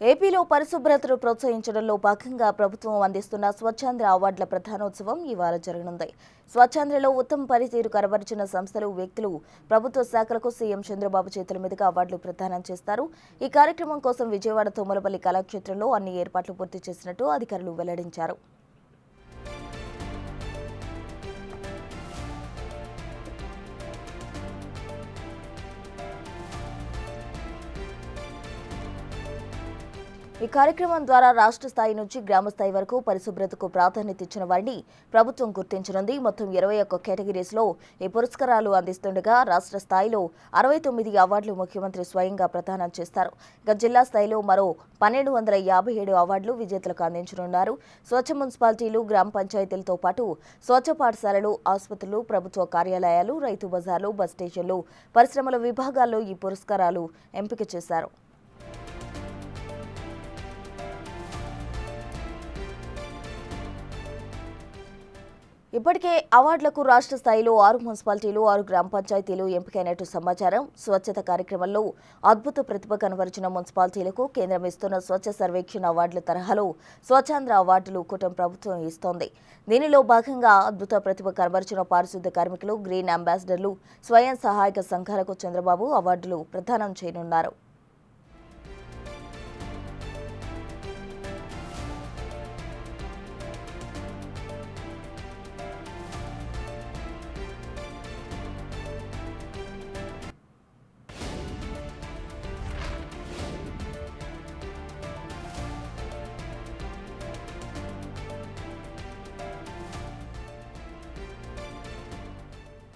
ఏపీలో పరిశుభ్రతను ప్రోత్సహించడంలో భాగంగా ప్రభుత్వం అందిస్తున్న స్వచ్ఛాంధ్ర అవార్డుల ప్రధానోత్సవం ఇవాళ జరగనుంది. స్వచ్ఛాంధ్రలో ఉత్తమ పనితీరు కనబరిచిన సంస్థలు, వ్యక్తులు, ప్రభుత్వ శాఖలకు సీఎం చంద్రబాబు చేతుల మీదుగా అవార్డులు ప్రదానం చేస్తారు. ఈ కార్యక్రమం కోసం విజయవాడ తుమ్మలపల్లి కళాక్షేత్రంలో అన్ని ఏర్పాట్లు పూర్తి చేసినట్టు అధికారులు వెల్లడించారు. ఈ కార్యక్రమం ద్వారా రాష్ట్ర స్థాయి నుంచి గ్రామ స్థాయి వరకు పరిశుభ్రతకు ప్రాధాన్యత ఇచ్చిన వారిని ప్రభుత్వం గుర్తించనుంది. మొత్తం 21 కేటగిరీస్లో ఈ పురస్కారాలు అందిస్తుండగా రాష్ట్ర స్థాయిలో 69 అవార్డులు ముఖ్యమంత్రి స్వయంగా ప్రదానం చేస్తారు. ఇక జిల్లా స్థాయిలో మరో 1257 అవార్డులు విజేతలకు అందించనున్నారు. స్వచ్ఛ మున్సిపాలిటీలు, గ్రామ పంచాయతీలతో పాటు స్వచ్ఛ పాఠశాలలు, ఆసుపత్రులు, ప్రభుత్వ కార్యాలయాలు, రైతు బజార్లు, బస్ స్టేషన్లు, పరిశ్రమల విభాగాల్లో ఈ పురస్కారాలు ఎంపిక చేశారు. ఇప్పటికే అవార్డులకు రాష్ట్ర స్థాయిలో 6 మున్సిపాలిటీలు, 6 గ్రామ పంచాయతీలు ఎంపికైనట్టు సమాచారం. స్వచ్ఛత కార్యక్రమంలో అద్భుత ప్రతిభ కనబరిచిన మున్సిపాలిటీలకు కేంద్రం ఇస్తున్న స్వచ్ఛ సర్వేక్షణ అవార్డుల తరహాలో స్వచ్ఛాంధ్ర అవార్డులు కూటమి ప్రభుత్వం ఇస్తోంది. దీనిలో భాగంగా అద్భుత ప్రతిభ కనబరిచిన పారిశుద్ధ్య కార్మికులు, గ్రీన్ అంబాసిడర్లు, స్వయం సహాయక సంఘాలకు చంద్రబాబు అవార్డులు ప్రదానం చేయనున్నారు.